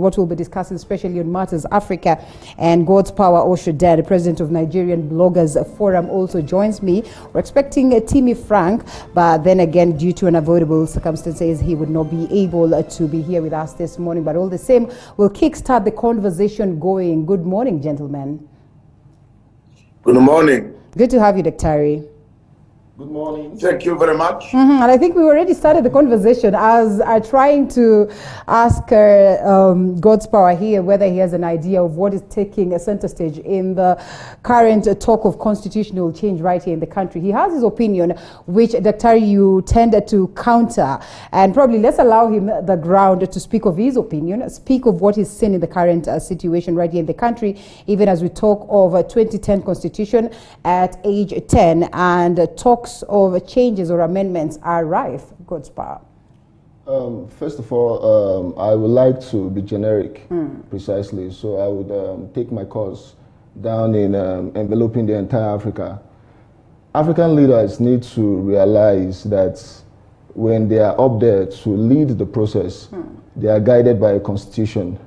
What we'll be discussing, especially on Matters Africa, and God's Power Oshoda, the president of Nigerian Bloggers Forum, also joins me. We're expecting Timmy Frank, but then again, due to unavoidable circumstances, he would not be able to be here with us this morning. But all the same, we'll kickstart the conversation going. Good morning, gentlemen. Good morning. Good to have you, Daktari. Good morning. Thank you very much. And I think we already started the conversation as I'm trying to ask God's Power here whether he has an idea of what is taking a center stage in the current talk of constitutional change right here in the country. He has his opinion, which Daktari, you tended to counter, and probably let's allow him the ground to speak of his opinion, speak of what he's seen in the current situation right here in the country, even as we talk of a 2010 constitution at age 10 and talks of changes or amendments are rife. God's Power. First of all, I would like to be generic, precisely. So I would take my course down in enveloping the entire Africa. African leaders need to realize that when they are up there to lead the process, they are guided by a constitution.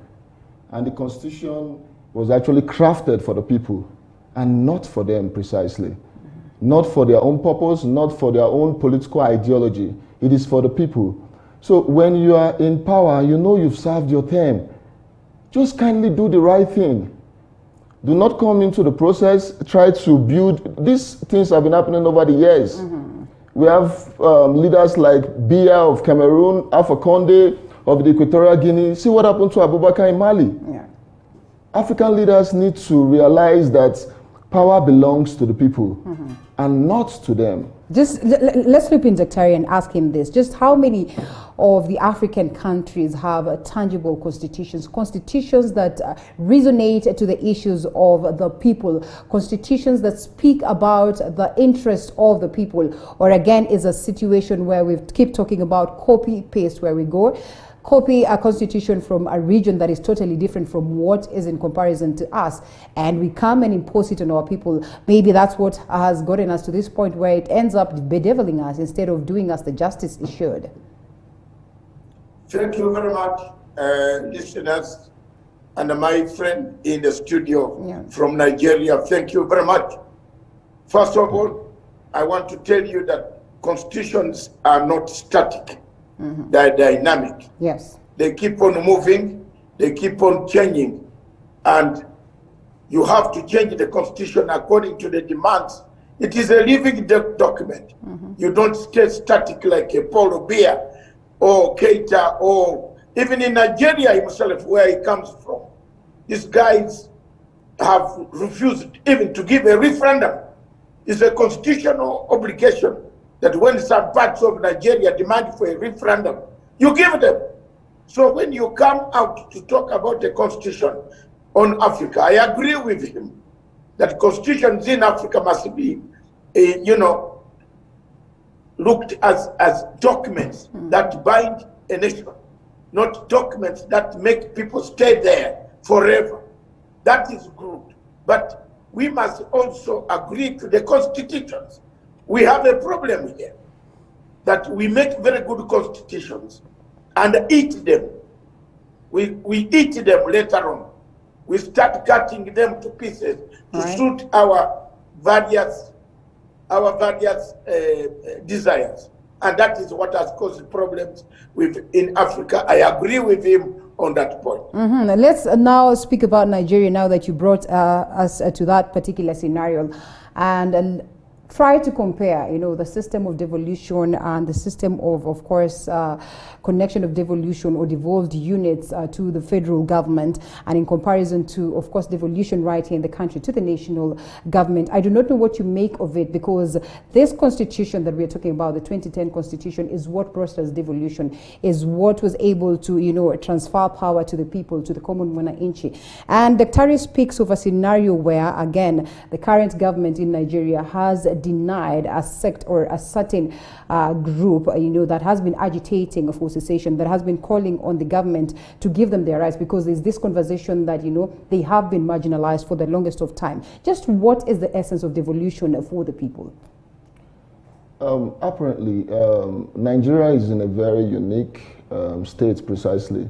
And the constitution was actually crafted for the people and not for them precisely. Not for their own purpose, not for their own political ideology. It is for the people. So when you are in power, you know you've served your term. Just kindly do the right thing. Do not come into the process, try to build. These things have been happening over the years. We have leaders like Biya of Cameroon, Alpha Conde of the Equatorial Guinea. See what happened to Abubakar in Mali. Yeah. African leaders need to realize that power belongs to the people and not to them. Just let's loop in Daktari and ask him this. Just how many of the African countries have tangible constitutions that resonate to the issues of the people, constitutions that speak about the interests of the people? Or again, is a situation where we keep talking about copy-paste where we go, copy a constitution from a region that is totally different from what is in comparison to us, and we come and impose it on our people. Maybe that's what has gotten us to this point where it ends up bedeviling us instead of doing us the justice it should. Thank you very much, listeners, and my friend in the studio from Nigeria. Thank you very much. First of all, I want to tell you that constitutions are not static. They're dynamic. Yes. They keep on moving, they keep on changing, and you have to change the constitution according to the demands. It is a living document. You don't stay static like a Paulo Biya or Keita, or even in Nigeria himself, where he comes from. These guys have refused even to give a referendum. It's a constitutional obligation that when some parts of Nigeria demand for a referendum, you give them. So when you come out to talk about the constitution on Africa, I agree with him that constitutions in Africa must be, looked as documents that bind a nation, not documents that make people stay there forever. That is good. But we must also agree to the constitutions. We have a problem here, that we make very good constitutions and eat them. We eat them later on. We start cutting them to pieces to suit our various desires. And that is what has caused problems in Africa. I agree with him on that point. Let's now speak about Nigeria now that you brought us to that particular scenario. And try to compare, the system of devolution and the system of course, connection of devolution or devolved units to the federal government, and in comparison to, of course, devolution right here in the country to the national government. I do not know what you make of it, because this constitution that we are talking about, the 2010 constitution, is what brought us devolution, is what was able to, transfer power to the people, to the common mwananchi. And Daktari speaks of a scenario where, again, the current government in Nigeria has denied a sect or a certain group, that has been agitating for secession, that has been calling on the government to give them their rights, because there's this conversation that, they have been marginalized for the longest of time. Just what is the essence of devolution for the people? Apparently, Nigeria is in a very unique state precisely.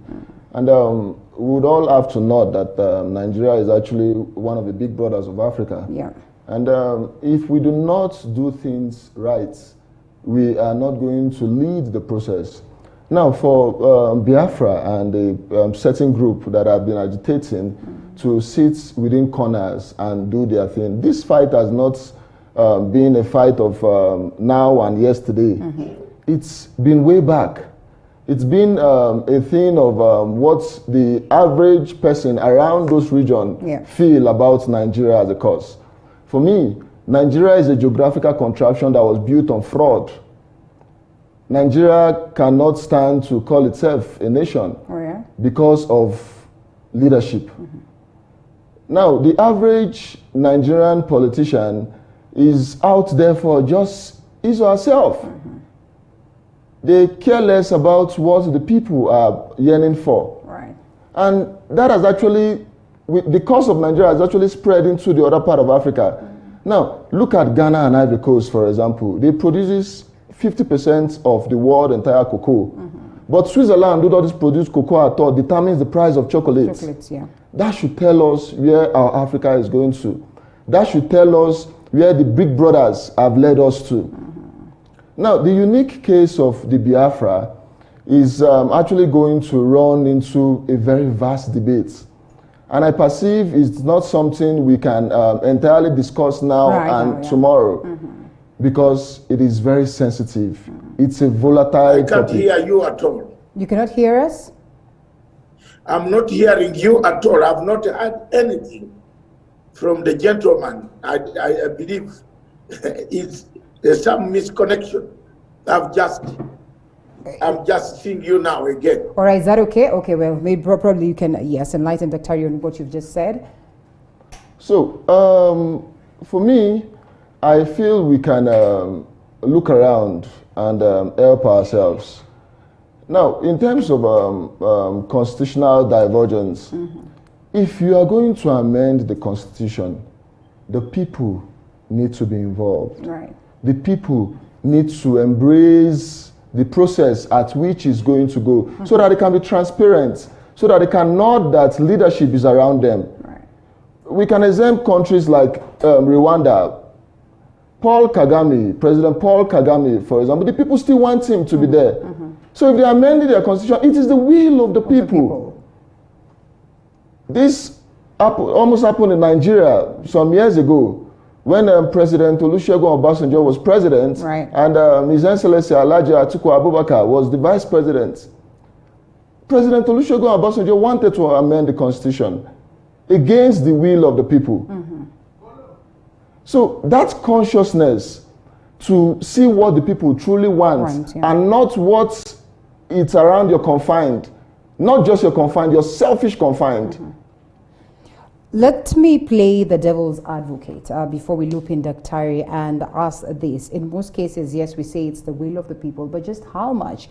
And we would all have to note that Nigeria is actually one of the big brothers of Africa. Yeah. And if we do not do things right, we are not going to lead the process. Now, for Biafra and the certain group that have been agitating to sit within corners and do their thing, this fight has not been a fight of now and yesterday. It's been way back. It's been a thing of what the average person around those regions feel about Nigeria as a cause. For me, Nigeria is a geographical contraption that was built on fraud. Nigeria cannot stand to call itself a nation because of leadership. Now, the average Nigerian politician is out there for just his or herself. They care less about what the people are yearning for. Right. And that has actually, the cause of Nigeria has actually spread into the other part of Africa. Now, look at Ghana and Ivory Coast, for example. They produce 50% of the world entire cocoa. But Switzerland, who doesn't produce cocoa at all, determines the price of chocolate. Chocolates, yeah. That should tell us where our Africa is going to. That should tell us where the big brothers have led us to. Now, the unique case of the Biafra is actually going to run into a very vast debate. And I perceive it's not something we can entirely discuss now and tomorrow, because it is very sensitive. It's a volatile I can't hear you at all. You cannot hear us? I'm not hearing you at all. I've not heard anything from the gentleman. I believe there's some misconnection. I'm just seeing you now again. All right, is that okay? Okay, well, maybe probably you can, yes, enlighten Dr. Tari on what you've just said. So, for me, I feel we can look around and help ourselves. Now, in terms of constitutional divergence, if you are going to amend the Constitution, the people need to be involved. Right. The people need to embrace the process at which it's going to go, so that it can be transparent, so that they can know that leadership is around them. Right. We can exempt countries like Rwanda. Paul Kagame, President Paul Kagame, for example, the people still want him to be there. So if they amended their constitution, it is the will of the people. This almost happened in Nigeria some years ago, when President Olusegun Obasanjo was president, and His Excellency Alhaji Atiku Abubakar was the vice president. President Olusegun Obasanjo wanted to amend the constitution against the will of the people. So that consciousness to see what the people truly want, and not what it's around your confined, not just your confined, your selfish confined. Let me play the devil's advocate before we loop in Dr. Tari and ask this. In most cases, yes, we say it's the will of the people, but just how much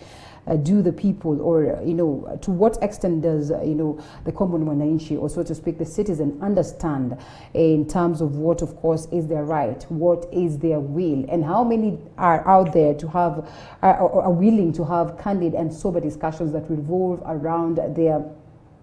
do the people, or, you know, to what extent does, you know, the common mwananchi, or so to speak, the citizen, understand in terms of what, of course, is their right, what is their will, and how many are out there to have, are willing to have candid and sober discussions that revolve around their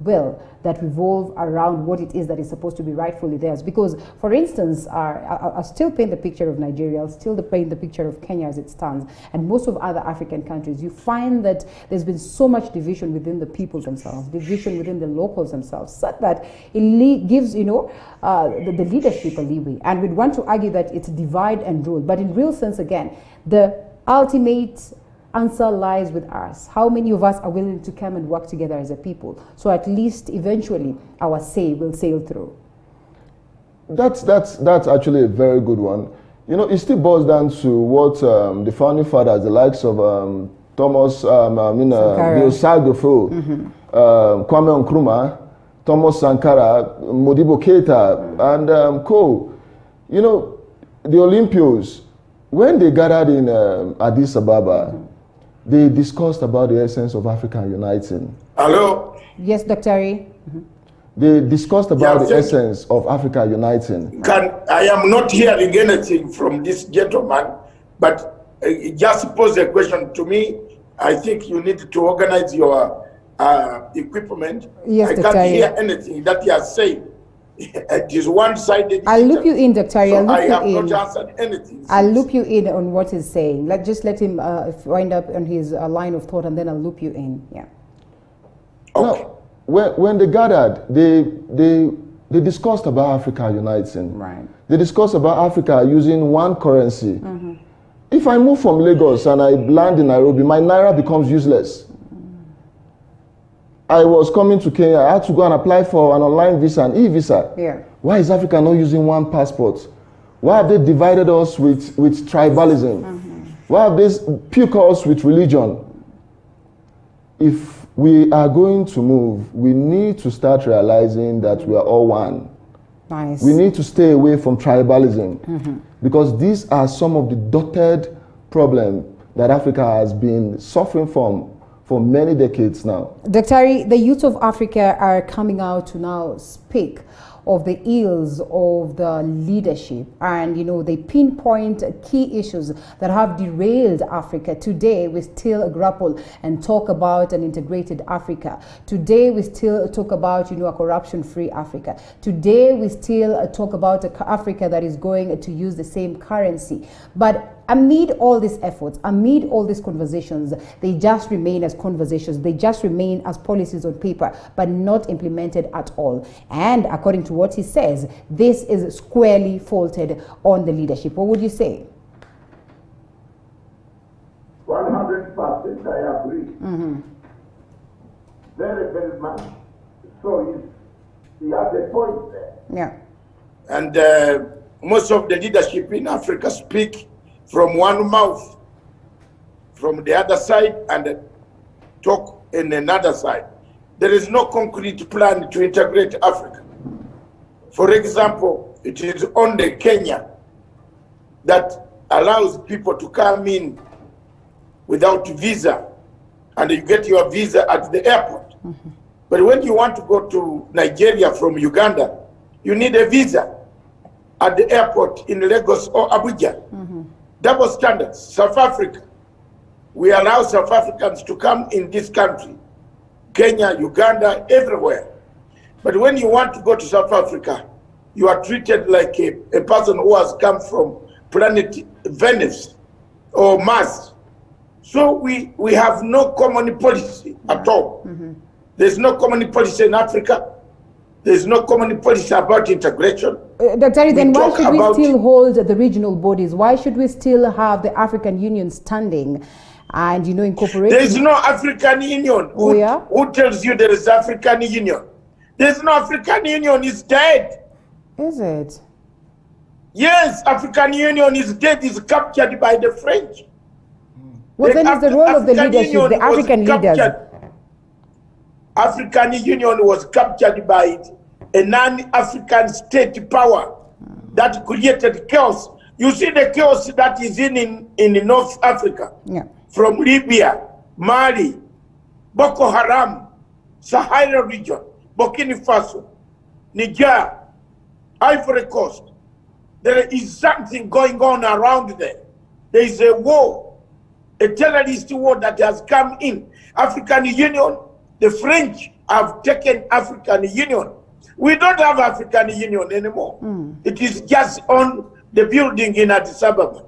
will, that revolve around what it is that is supposed to be rightfully theirs. Because, for instance, I'll still paint the picture of Nigeria, I'll still paint the picture of Kenya as it stands, and most of other African countries. You find that there's been so much division within the people themselves, division within the locals themselves, such that it gives, you know, the leadership a leeway. And we'd want to argue that it's divide and rule. But in real sense, again, the ultimate answer lies with us. How many of us are willing to come and work together as a people? So at least eventually our say will sail through. That's actually a very good one. You know, it still boils down to what the founding fathers, the likes of Thomas Biosagofo, Kwame Nkrumah, Thomas Sankara, Modibo Keita, and co. You know, the Olympians, when they gathered in Addis Ababa, they discussed about the essence of Africa uniting. Hello? Yes, Dr. Tari. They discussed about the essence of Africa uniting. I am not hearing anything from this gentleman, but just pose a question to me. I think you need to organize your equipment. Yes, I Dr. can't hear anything that you are saying. It is one-sided. I'll loop you in, Dr. Ari. So I'll I loop have you in. not answered anything. I'll since. loop you in on what he's saying. Just let him wind up on his line of thought, and then I'll loop you in. Yeah. Okay. Now, when they gathered, they discussed about Africa uniting. Right. They discussed about Africa using one currency. If I move from Lagos and I land in Nairobi, my naira becomes useless. I was coming to Kenya, I had to go and apply for an online visa, an e-visa. Yeah. Why is Africa not using one passport? Why have they divided us with tribalism? Why have they puked us with religion? If we are going to move, we need to start realizing that we are all one. Nice. We need to stay away from tribalism because these are some of the dotted problems that Africa has been suffering from for many decades now. Dr. Ari, the youth of Africa are coming out to now speak of the ills of the leadership, and they pinpoint key issues that have derailed Africa. Today we still grapple and talk about an integrated Africa. Today we still talk about a corruption-free Africa. Today we still talk about an Africa that is going to use the same currency. But amid all these efforts, amid all these conversations, they just remain as conversations. They just remain as policies on paper, but not implemented at all. And according to what he says, this is squarely faulted on the leadership. What would you say? 100% I agree. Very, very much. So he has a point there. Yeah. And most of the leadership in Africa speak from one mouth, from the other side, and talk in another side. There is no concrete plan to integrate Africa. For example, it is only Kenya that allows people to come in without visa, and you get your visa at the airport. But when you want to go to Nigeria from Uganda, you need a visa at the airport in Lagos or Abuja. Double standards. South Africa, we allow South Africans to come in this country, Kenya, Uganda, everywhere. But when you want to go to South Africa, you are treated like a person who has come from planet Venus or Mars. So we have no common policy at all. There's no common policy in Africa. There's no common policy about integration. Dr. Ari, then why should we about- still hold the regional bodies? Why should we still have the African Union standing and, incorporating? There is no African Union. Oh, yeah? Who tells you there is African Union? There's no African Union. It's dead. Is it? Yes, African Union is dead. It's captured by the French. What then is the role of the African leadership, Union the was African leaders? captured- African Union was captured by a non-African state power that created chaos. You see the chaos that is in North Africa, Yeah. from Libya, Mali, Boko Haram, Sahara region, Burkina Faso, Niger, Ivory Coast. There is something going on around there. There is a war, a terrorist war that has come in. African Union, the French have taken African Union. We don't have African Union anymore. It is just on the building in Addis Ababa.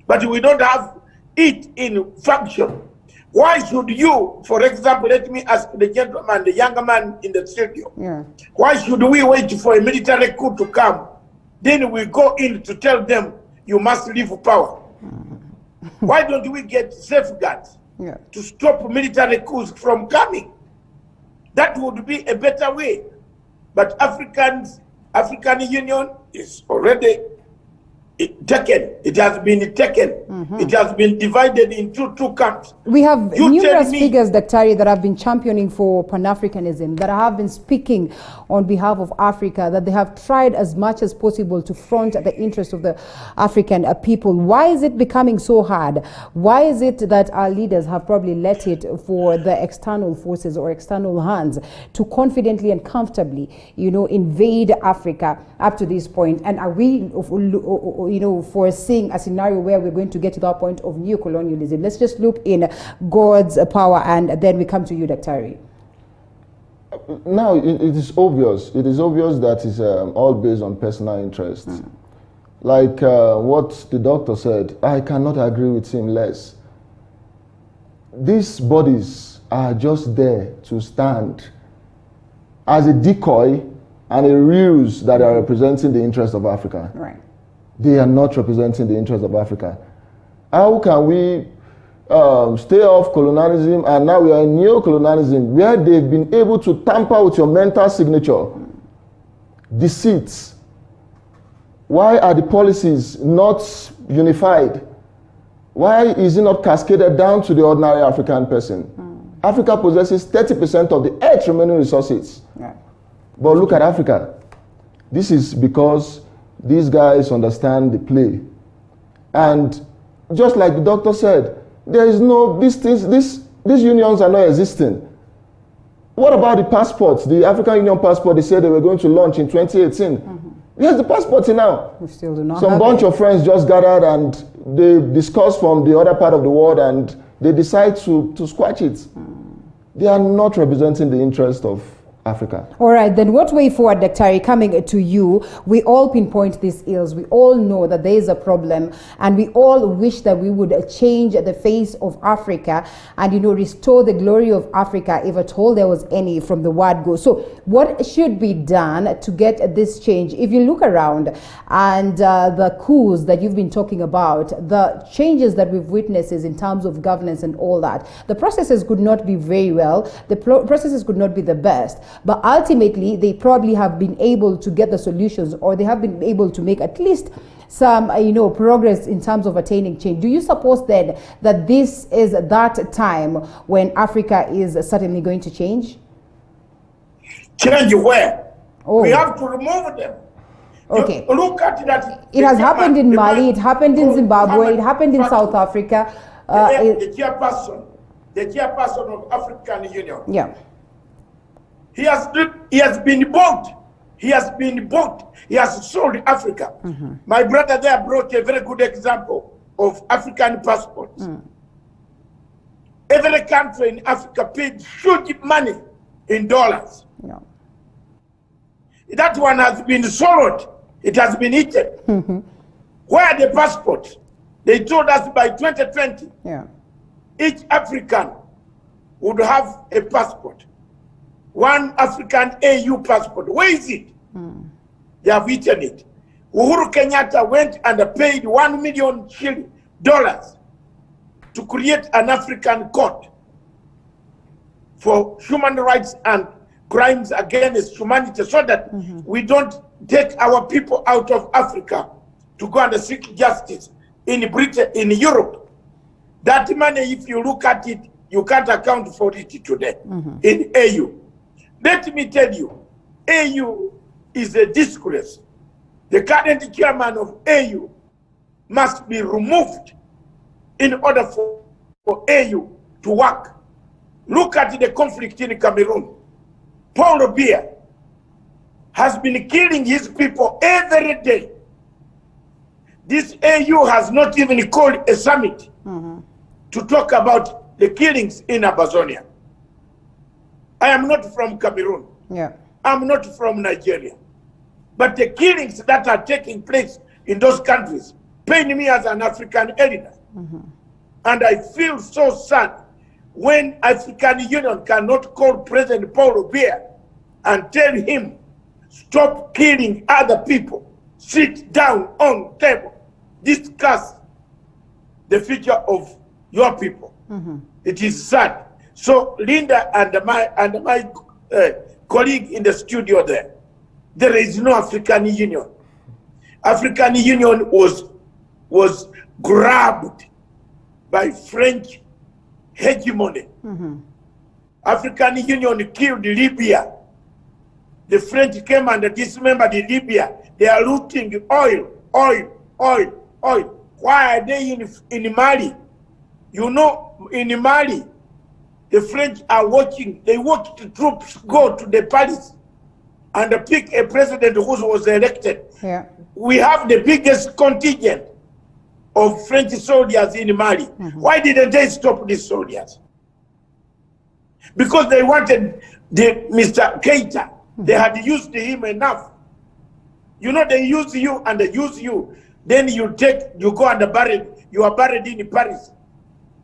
But we don't have it in function. Why should you, for example, let me ask the gentleman, the younger man in the studio, Yeah. why should we wait for a military coup to come? Then we go in to tell them, you must leave power. Why don't we get safeguards Yeah. to stop military coups from coming? That would be a better way. But African Union is already taken. It has been taken. It has been divided into two camps. We have You numerous tell me- figures, Dr. Ari, that have been championing for Pan-Africanism, that have been speaking on behalf of Africa, that they have tried as much as possible to front the interests of the African people. Why is it becoming so hard? Why is it that our leaders have probably let it for the external forces or external hands to confidently and comfortably, invade Africa up to this point? And are we, foreseeing a scenario where we're going to get to that point of new colonialism? Let's just look in God's power, and then we come to you, Dr. Ari. Now, it is obvious. It is obvious that it's all based on personal interest. Like what the doctor said, I cannot agree with him less. These bodies are just there to stand as a decoy and a ruse that are representing the interest of Africa. Right. They are not representing the interest of Africa. How can we stay off colonialism, and now we are in neo-colonialism where they've been able to tamper with your mental signature? Deceits. Why are the policies not unified? Why is it not cascaded down to the ordinary African person? Africa possesses 30% of the Earth's remaining resources. Yeah. But look at Africa. This is because these guys understand the play. And just like the doctor said, there is no, these unions are not existing. What about the passports, the African Union passport they said they were going to launch in 2018? Here's the passport now. We still do not Some have bunch it. of friends just gathered and they discuss from the other part of the world and they decide to squash it. They are not representing the interest of Africa. All right, then what way forward, Dr. Coming to you, we all pinpoint these ills. We all know that there is a problem, and we all wish that we would change the face of Africa and, you know, restore the glory of Africa, if at all there was any from the word go. So what should be done to get this change? If you look around and the coups that you've been talking about, the changes that we've witnessed in terms of governance and all that, the processes could not be very well, the processes could not be the best. But ultimately, they probably have been able to get the solutions, or they have been able to make at least some, progress in terms of attaining change. Do you suppose then that this is that time when Africa is certainly going to change? Change where? Oh. We have to remove them. Okay. You look at that. It has happened in Mali, it happened in Zimbabwe, it happened in South Africa. The chairperson of African Union. Yeah. He has been bought. He has been bought. He has sold Africa. My brother there brought a very good example of African passports. Every country in Africa paid huge money in dollars. Yeah. That one has been swallowed. It has been eaten. Where are the passports? They told us by 2020, each African would have a passport. One African AU passport. Where is it? They have eaten it. Uhuru Kenyatta went and paid $1 million to create an African court for human rights and crimes against humanity, so that we don't take our people out of Africa to go and seek justice in Britain, in Europe. That money, if you look at it, you can't account for it today in AU. Let me tell you, AU is a disgrace. The current chairman of AU must be removed in order for AU to work. Look at the conflict in Cameroon. Paul Biya has been killing his people every day. This AU has not even called a summit to talk about the killings in Amazonia. I am not from Cameroon. I'm not from Nigeria. But the killings that are taking place in those countries pain me as an African elder. And I feel so sad when African Union cannot call President Paul Biya and tell him, stop killing other people. Sit down on table. Discuss the future of your people. It is sad. So Linda and my colleague in the studio there is no African Union. African Union was grabbed by French hegemony. African Union killed Libya. The French came and dismembered Libya. They are looting oil. Why are they in Mali? You know, in Mali, the French are watching. They watch the troops go to the palace and pick a president who was elected. We have the biggest contingent of French soldiers in Mali. Why didn't they stop these soldiers? Because they wanted Mr. Keita, they had used him enough. You know, they use you and they use you. Then you go and you are buried in Paris.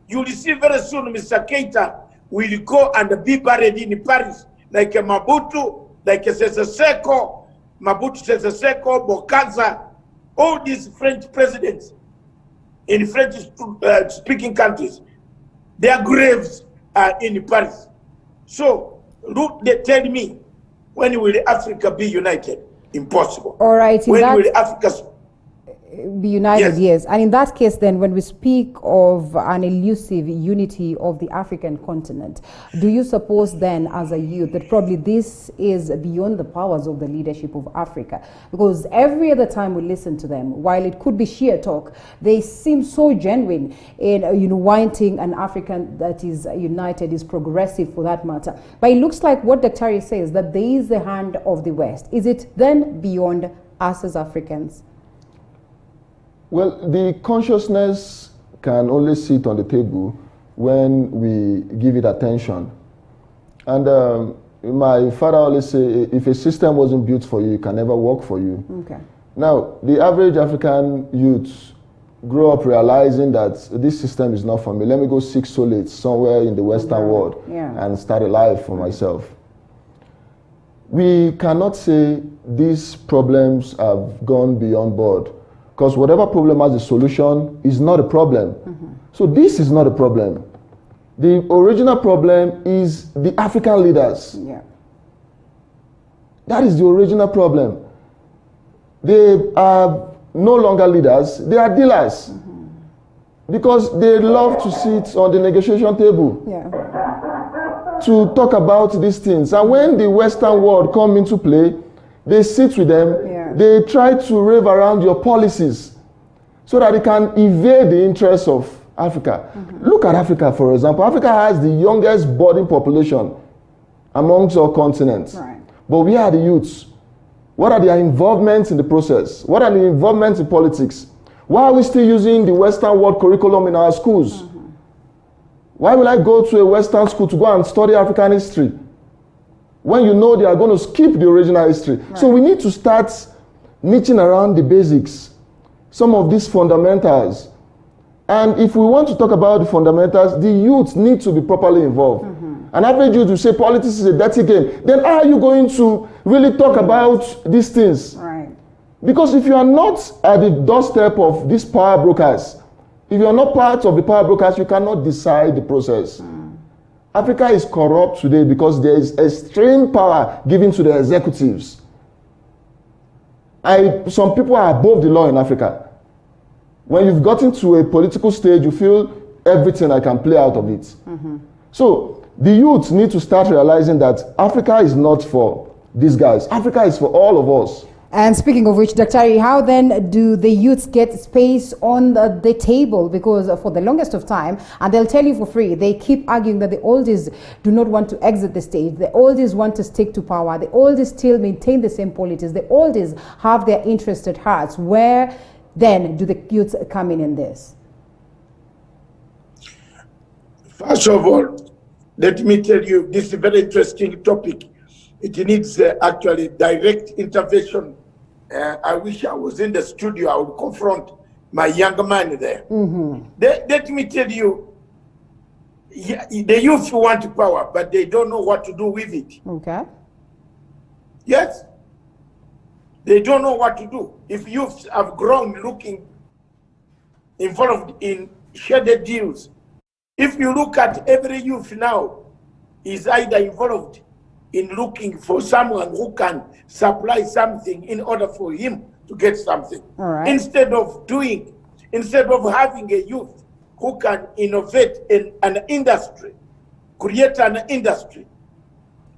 You will see very soon Mr. Keita will go and be buried in Paris, like a Mabutu, like a Sese Seko, Mabutu Sese Seko, Bokassa, all these French presidents in French-speaking countries, their graves are in Paris. So, look, they tell me, when will Africa be united? Impossible. All right. When will Africa be united? Yes. And in that case, then, when we speak of an elusive unity of the African continent, do you suppose then, as a youth, that probably this is beyond the powers of the leadership of Africa? Because every other time we listen to them, while it could be sheer talk, they seem so genuine in wanting an African that is united, is progressive for that matter. But it looks like what Dr. says, that there is the hand of the West. Is it then beyond us as Africans? Well, the consciousness can only sit on the table when we give it attention. And my father always say, if a system wasn't built for you, it can never work for you. Okay. Now, the average African youth grow up realizing that this system is not for me. Let me go seek solace somewhere in the Western world and start a life for myself. We cannot say these problems have gone beyond board, because whatever problem has a solution is not a problem. So this is not a problem. The original problem is the African leaders. Yeah. That is the original problem. They are no longer leaders, they are dealers. Because they love to sit on the negotiation table to talk about these things. And when the Western world come into play, they sit with them, they try to rave around your policies so that they can evade the interests of Africa. Look at Africa, for example. Africa has the youngest budding population amongst our continents. Right. But we are the youths. What are their involvements in the process? What are the involvements in politics? Why are we still using the Western world curriculum in our schools? Why will I go to a Western school to go and study African history when you know they are going to skip the original history? Right. So we need to start niching around the basics, some of these fundamentals. And if we want to talk about the fundamentals, the youth need to be properly involved. An average youth will say politics is a dirty game. Then how are you going to really talk about these things? Right. Because if you are not at the doorstep of these power brokers, if you are not part of the power brokers, you cannot decide the process. Africa is corrupt today because there is extreme power given to the executives. Some people are above the law in Africa. When you've gotten to a political stage, you feel everything I can play out of it. So the youth need to start realizing that Africa is not for these guys. Africa is for all of us. And speaking of which, Dr. how then do the youths get space on the table? Because for the longest of time, and they'll tell you for free, they keep arguing that the oldies do not want to exit the stage. The oldies want to stick to power. The oldies still maintain the same politics. The oldies have their interests at heart. Where then do the youths come in this? First of all, let me tell you, this is a very interesting topic. It needs actually direct intervention. I wish I was in the studio. I would confront my young man there. Let me tell you, the youth want power, but they don't know what to do with it. Okay. Yes. They don't know what to do. If youths have grown looking involved in shaded deals, if you look at every youth now, is either involved in looking for someone who can supply something in order for him to get something. All right. Instead of having a youth who can innovate in an industry, create an industry,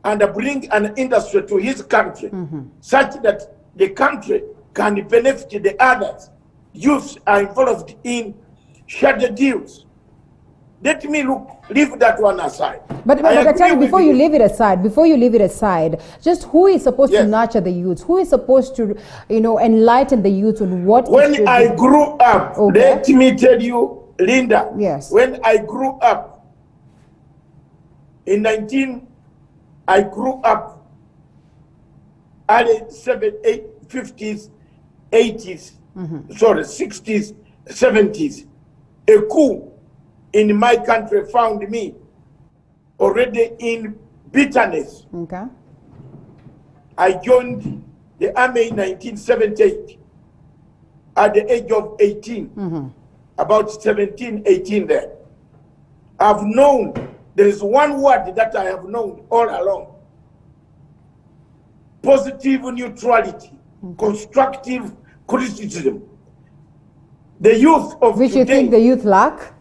and bring an industry to his country, such that the country can benefit the others. Youths are involved in shady deals. Let me leave that one aside. But before you leave it aside, just who is supposed to nurture the youth? Who is supposed to, enlighten the youth on what? When I grew up, let me tell you, Linda. Yes. When I grew up in 19 I grew up early 50s, 80s, sorry, 60s, 70s. A coup in my country found me already in bitterness. Okay. I joined the army in 1978 at the age of 18, about 17, 18 there. I've known, there is one word that I have known all along. Positive neutrality, constructive criticism. The youth of Which today, you think the youth lack?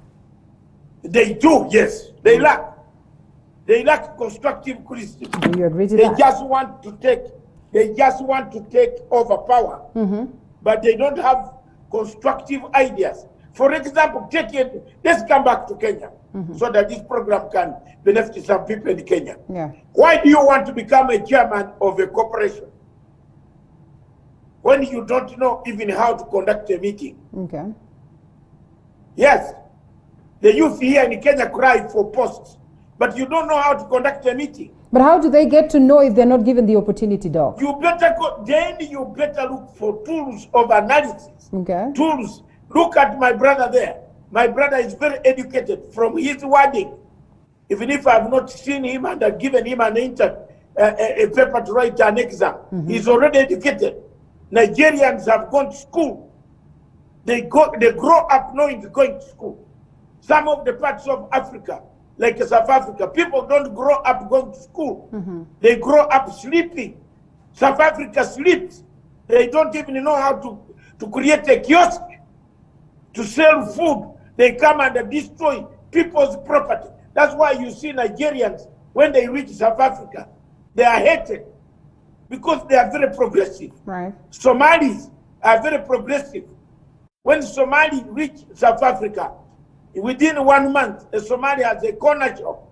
they do, yes, they lack. They lack constructive criticism. Do you agree to They that? just want to take over power, but they don't have constructive ideas. For example, let's come back to Kenya so that this program can benefit some people in Kenya. Yeah. Why do you want to become a chairman of a corporation when you don't know even how to conduct a meeting? Okay. Yes, the youth here in Kenya cry for posts, but you don't know how to conduct a meeting. But how do they get to know if they're not given the opportunity, Doc? You better you better look for tools of analysis. Okay. Tools. Look at my brother there. My brother is very educated from his wording. Even if I have not seen him and I've given him a paper to write an exam, he's already educated. Nigerians have gone to school. They grow up knowing going to school. Some of the parts of Africa, like South Africa, people don't grow up going to school. They grow up sleeping. South Africa sleeps. They don't even know how to create a kiosk to sell food. They come and destroy people's property. That's why you see Nigerians, when they reach South Africa, they are hated because they are very progressive. Right. Somalis are very progressive. When Somali reach South Africa, within 1 month, a Somali has a corner shop.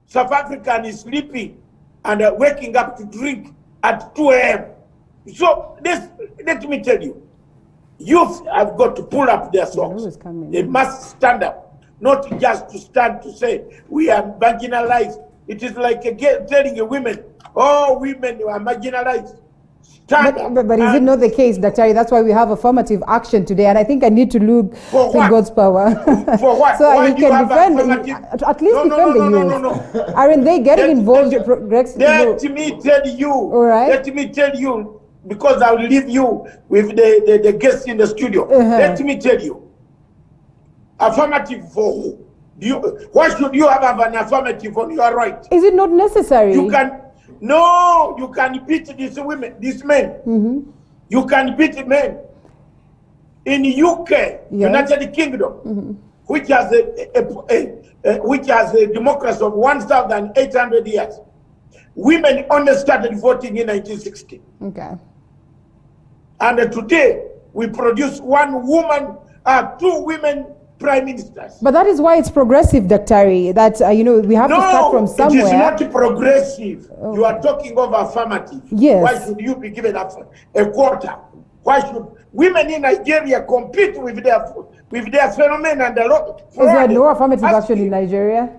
South African is sleeping and waking up to drink at 2 a.m. So let me tell you, youth have got to pull up their socks. They must stand up, not just to stand to say we are marginalized. It is like telling a women, oh, women are marginalized. Stand up. But is it not the case, Daktari? That's why we have affirmative action today, and I think I need to look to God's power. For what? So Why you do you can have defend, at least defend the youth. No. Aren't they getting involved? Let me tell you. All right. Let me tell you, because I will leave you with the guests in the studio. Let me tell you. Affirmative for who? Why should you have an affirmative on your right? Is it not necessary? You can beat these men. You can beat men. In UK, United Kingdom, which has a democracy of 1,800 years, women only started voting in 1960. Okay. And today, we produce 2 women prime ministers. But that is why it's progressive, Daktari. That we have to start from somewhere. It is not progressive. Okay. You are talking of affirmative. Yes. Why should you be given a quota? Why should women in Nigeria compete with their phenomenon and the law? Is there no affirmative action in Nigeria?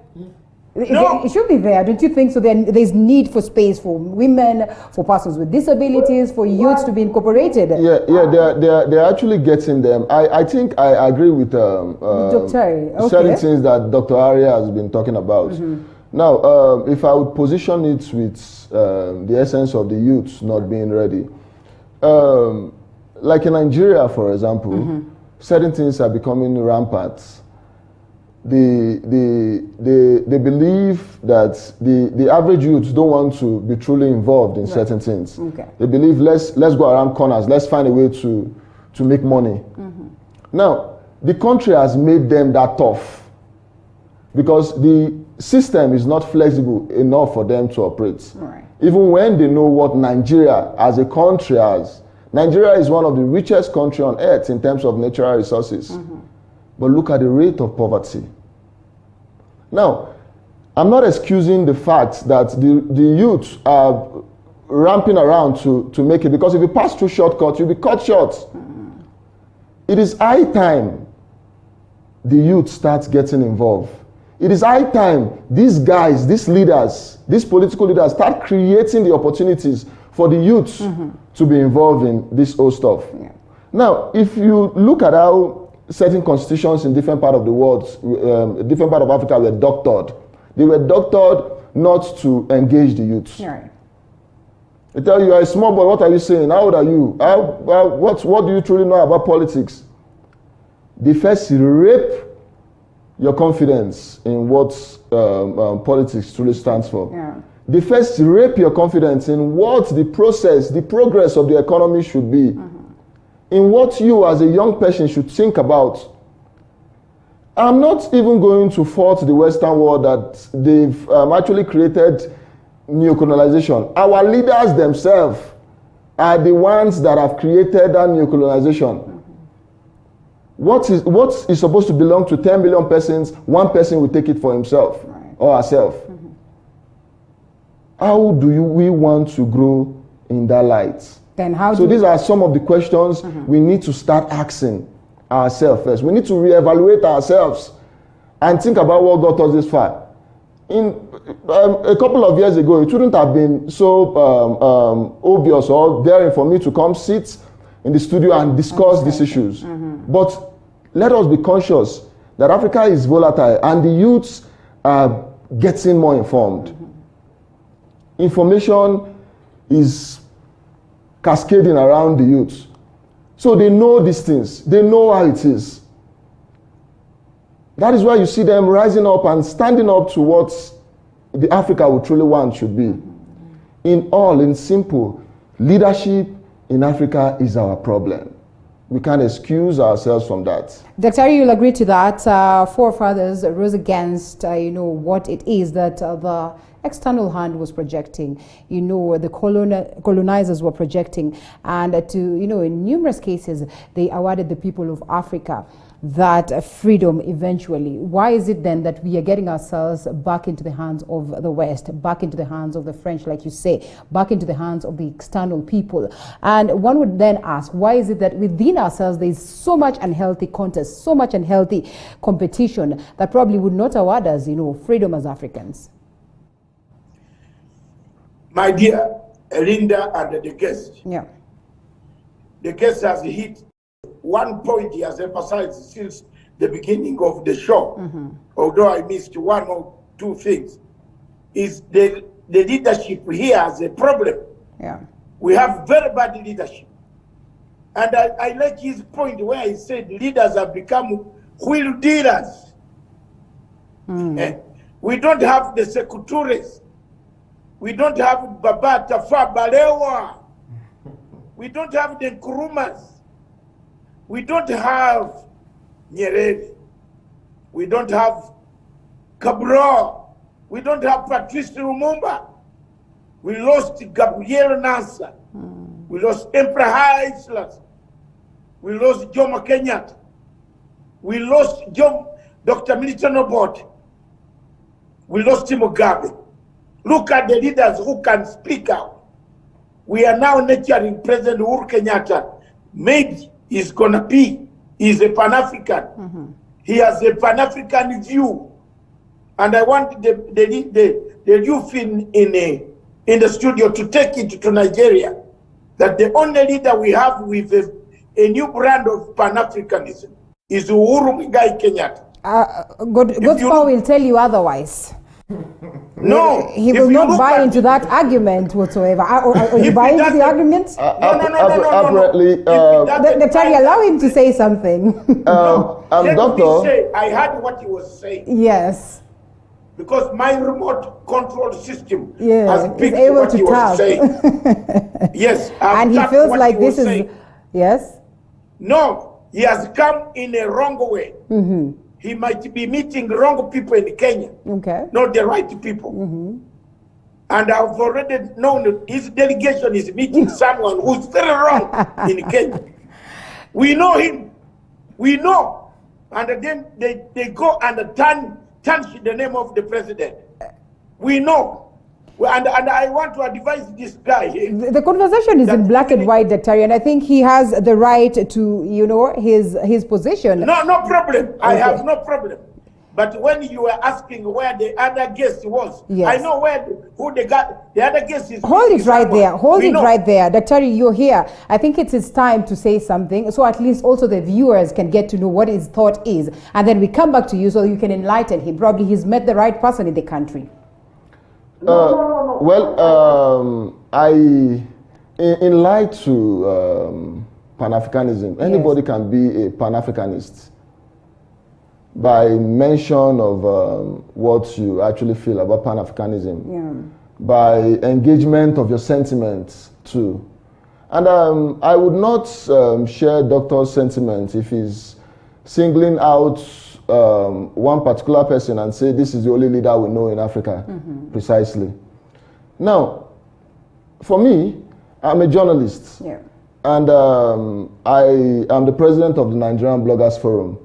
No. It should be there, don't you think? So there's need for space for women, for persons with disabilities, for youths to be incorporated. They're actually getting them. I think I agree with certain things that Dr. Arya has been talking about. Now, if I would position it with the essence of the youths not being ready, like in Nigeria, for example, certain things are becoming rampant. They believe that the average youth don't want to be truly involved in certain things. Okay. They believe let's go around corners, let's find a way to make money. Now, the country has made them that tough because the system is not flexible enough for them to operate. Right. Even when they know what Nigeria as a country has. Nigeria is one of the richest countries on earth in terms of natural resources. But look at the rate of poverty. Now, I'm not excusing the fact that the youth are ramping around to make it, because if you pass through shortcuts, you'll be cut short. It is high time the youth starts getting involved. It is high time these guys, these leaders, these political leaders start creating the opportunities for the youth to be involved in this whole stuff. Yeah. Now, if you look at how certain constitutions in different part of the world, different part of Africa were doctored, they were doctored not to engage the youth. Right. They tell you, you're a small boy, what are you saying? How old are you? What do you truly know about politics? They first rape your confidence in what politics truly stands for. Yeah. They first rape your confidence in what the process, the progress of the economy should be, in what you as a young person should think about. I'm not even going to fault the Western world that they've actually created neocolonization. Our leaders themselves are the ones that have created that neocolonization. What is supposed to belong to 10 million persons, one person will take it for himself or herself. How do we want to grow in that light? Then how So these are some of the questions we need to start asking ourselves first. We need to reevaluate ourselves and think about what got us this far. In a couple of years ago, it wouldn't have been so obvious or daring for me to come sit in the studio and discuss these issues. But let us be conscious that Africa is volatile and the youths are getting more informed. Information is cascading around the youth. So they know these things. They know how it is. That is why you see them rising up and standing up to what the Africa we truly want should be. In simple, leadership in Africa is our problem. We can't excuse ourselves from that. Dr. You'll agree to that. Forefathers rose against, what it is that the external hand was projecting, the colonizers were projecting, and in numerous cases, they awarded the people of Africa that freedom eventually. Why is it then that we are getting ourselves back into the hands of the West, back into the hands of the French, like you say, back into the hands of the external people? And one would then ask, why is it that within ourselves there is so much unhealthy contest, so much unhealthy competition that probably would not award us, freedom as Africans? My dear Linda and the guest, Yeah. the guest has hit one point he has emphasized since the beginning of the show, although I missed one or two things, is the leadership here has a problem. Yeah. We have very bad leadership. And I like his point where he said leaders have become wheel dealers. We don't have the Secutures. We don't have Baba Tafa Balewa. We don't have the Nkurumas. We don't have Nyerere. We don't have Cabral. We don't have Patrice Lumumba. We lost Gabriel Nasser. We lost Emperor Haile Selassie. We lost Jomo Kenyatta. We lost Dr. Milton Obote. We lost Mugabe. Look at the leaders who can speak out. We are now nurturing President Uhuru Kenyatta. Maybe he's a Pan-African. He has a Pan-African view. And I want the youth in the studio to take it to Nigeria, that the only leader we have with a new brand of Pan-Africanism is Uhuru Muigai Kenyatta. Godspell will tell you otherwise. No, he will not buy into that argument whatsoever. Are you buying into the argument? No. Apparently, allow him to say something. Doctor. I heard what he was saying. Yes. Because my remote control system Yeah, has picked able what to he was tap. saying. Yes, And he feels like this is saying. yes. No, he has come in a wrong way. He might be meeting wrong people in Kenya, Okay. not the right people. And I've already known that his delegation is meeting someone who's very wrong in Kenya. We know him. We know. And then they go and tarnish the name of the president. We know. And I want to advise this guy here. The conversation is in black and white, Dr. And I think he has the right to, his position. No problem. I have no problem. But when you were asking where the other guest was, Yes. I know who the other guest is. Hold it right somewhere. there. Hold We it know. right there. Daktari, you're here. I think it is time to say something so at least also the viewers can get to know what his thought is. And then we come back to you so you can enlighten him. Probably he's met the right person in the country. Well, in light to Pan-Africanism, anybody can be a Pan-Africanist by mention of what you actually feel about Pan-Africanism, by engagement of your sentiments too. And I would not share Doctor's sentiment if he's singling out one particular person and say this is the only leader we know in Africa, precisely. Now, for me, I'm a journalist, and I am the president of the Nigerian Bloggers Forum,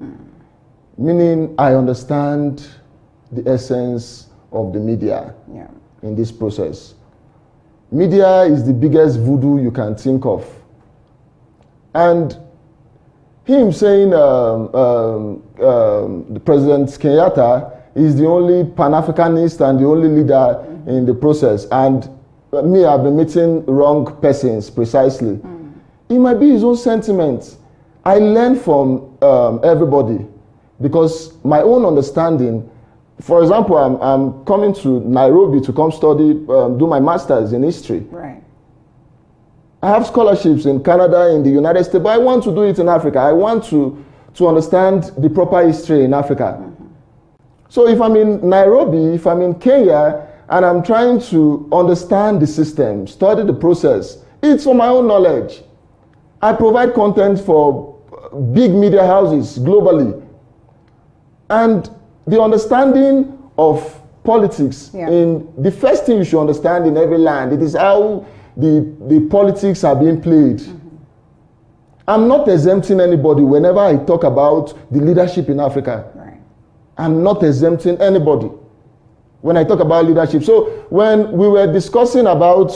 meaning I understand the essence of the media in this process. Media is the biggest voodoo you can think of. And him saying the President Kenyatta is the only Pan-Africanist and the only leader in the process, and me, I've been meeting wrong persons precisely. It might be his own sentiment. I learn from everybody because my own understanding, for example, I'm coming to Nairobi to come study, do my master's in history. Right. I have scholarships in Canada, in the United States, but I want to do it in Africa. I want to understand the proper history in Africa. So if I'm in Nairobi, if I'm in Kenya, and I'm trying to understand the system, study the process, it's for my own knowledge. I provide content for big media houses globally. And the understanding of politics, in the first thing you should understand in every land, it is how the politics are being played. I'm not exempting anybody whenever I talk about the leadership in Africa. Right. I'm not exempting anybody when I talk about leadership. So when we were discussing about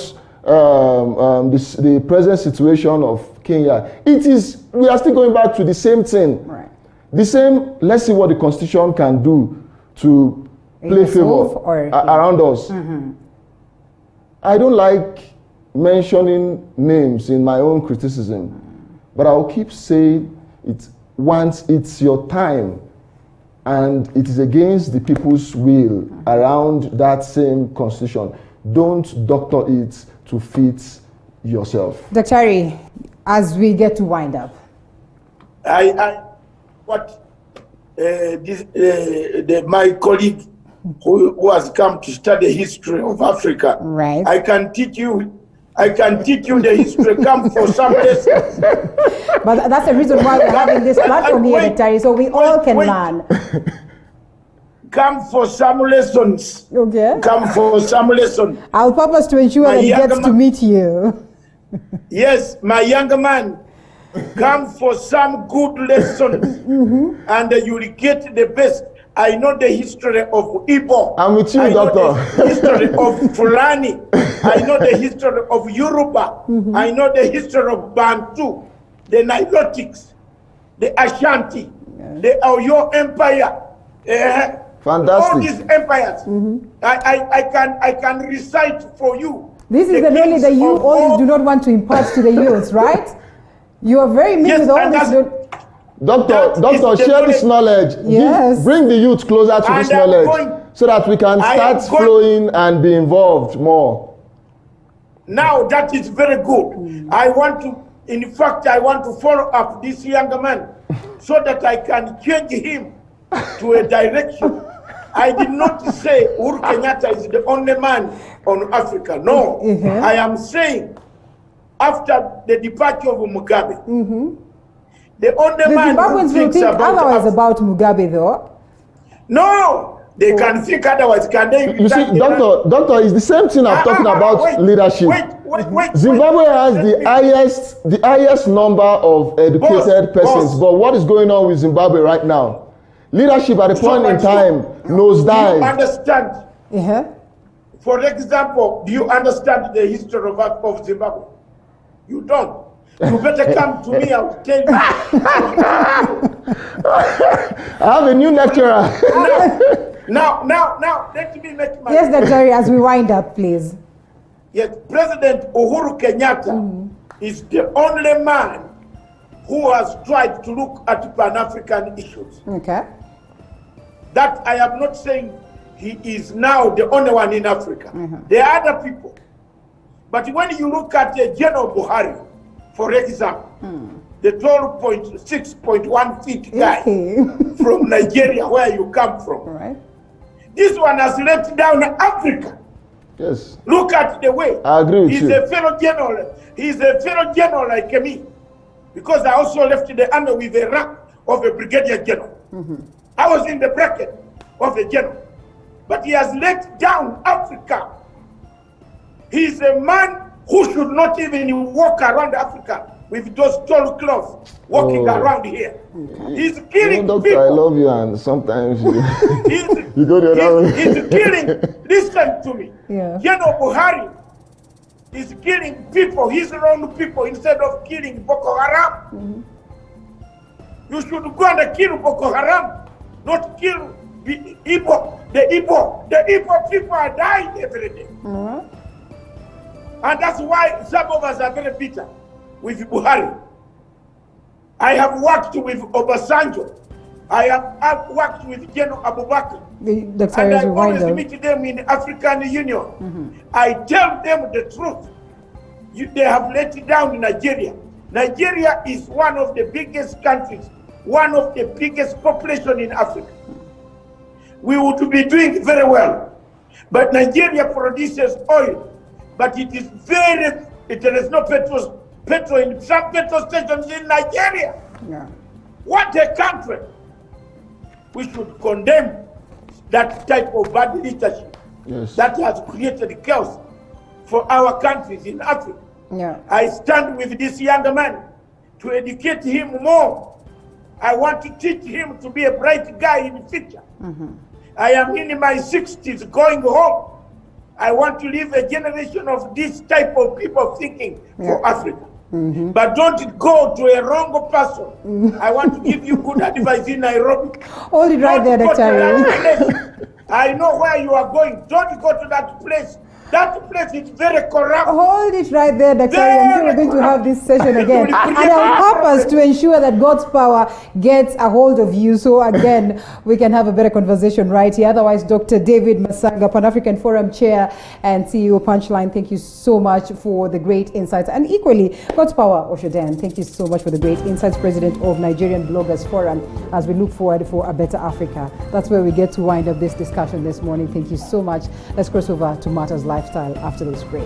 the present situation of Kenya, we are still going back to the same thing. Right. The same, let's see what the Constitution can do to play favor around us. I don't like mentioning names in my own criticism, but I'll keep saying it once it's your time and it is against the people's will around that same constitution. Don't doctor it to fit yourself. Daktari, as we get to wind up. My colleague who has come to study history of Africa, right? I can teach you the history. Come for some lessons. But that's the reason why we're having this platform here, Daktari, so we all can learn. Come for some lessons. Okay. Come for some lessons. I'll purpose to ensure that he gets to meet you. Yes, my young man. Come for some good lessons, and you will get the best. I know the history of Igbo. I'm with you, Doctor. Know the history of Fulani. I know the history of Yoruba. I know the history of Bantu, the Nilotics, the Ashanti, the Oyo Empire. Fantastic. All these empires. I can recite for you. This is the knowledge that you always do not want to impart to the youth, right? You are very mean with all this. Doctor, share this knowledge. Yes. Bring the youth closer to this knowledge so that we can start flowing and be involved more. Now that is very good. I want to follow up this young man so that I can change him to a direction. I did not say Uhuru Kenyatta is the only man on Africa. No, I am saying after the departure of Mugabe, the only man who thinks otherwise about Mugabe, though. No, they can think otherwise. Can they? You see, Doctor, is the same thing I'm talking about leadership. Wait, Zimbabwe has the highest number of educated persons, but what is going on with Zimbabwe right now? Leadership at a point in time nosedive. Do you understand? For example, do you understand the history of Zimbabwe? You don't. You better come to me, I'll tell you. I have a new lecturer. Now, let me make my Yes, Dr. As we wind up, please. Yes, President Uhuru Kenyatta is the only man who has tried to look at Pan-African issues. Okay. That I am not saying he is now the only one in Africa. There are other people. But when you look at General Buhari, for example, the 12.6.1 feet guy from Nigeria, where you come from, All right. this one has let down Africa. Yes. Look at the way. I agree with He's you. a fellow general. He's a fellow general like me. Because I also left the army with the rank of a brigadier general. I was in the bracket of a general. But he has let down Africa. He's a man who should not even walk around Africa with those tall cloths walking around here. He's killing Doctor, people. I love you, and sometimes you, He's, you go the other way. he's killing. Listen to me. Yeah. General Buhari is killing people, his own people, instead of killing Boko Haram. You should go and kill Boko Haram, not kill the Igbo. The Igbo people are dying every day. And that's why some of us are very bitter with Buhari. I have worked with Obasanjo. I have worked with General Abubakar. Dr. And I As we wind always up. meet them in the African Union. I tell them the truth. They have let down Nigeria. Nigeria is one of the biggest countries, one of the biggest population in Africa. We would be doing very well. But Nigeria produces oil, but it is there is no petrol in some petrol stations in Nigeria. Yeah. What a country! We should condemn that type of bad leadership that has created chaos for our countries in Africa. Yeah. I stand with this young man to educate him more. I want to teach him to be a bright guy in the future. I am in my 60s going home. I want to leave a generation of this type of people thinking for Africa. But don't go to a wrong person. I want to give you good advice in Nairobi. Hold it right there, Don't go to that Dr. place. I know where you are going. Don't go to that place. That place is very corrupt. Hold it right there, Dr. I'm sure we're going to have this session again. And on purpose to ensure that God's power gets a hold of you. So again, we can have a better conversation right here. Otherwise, Dr. David Masanga, Pan-African Forum Chair and CEO Punchline, thank you so much for the great insights. And equally, God's power, Oshodan, thank you so much for the great insights, President of Nigerian Bloggers Forum, as we look forward for a better Africa. That's where we get to wind up this discussion this morning. Thank you so much. Let's cross over to Matters Lifestyle after this break.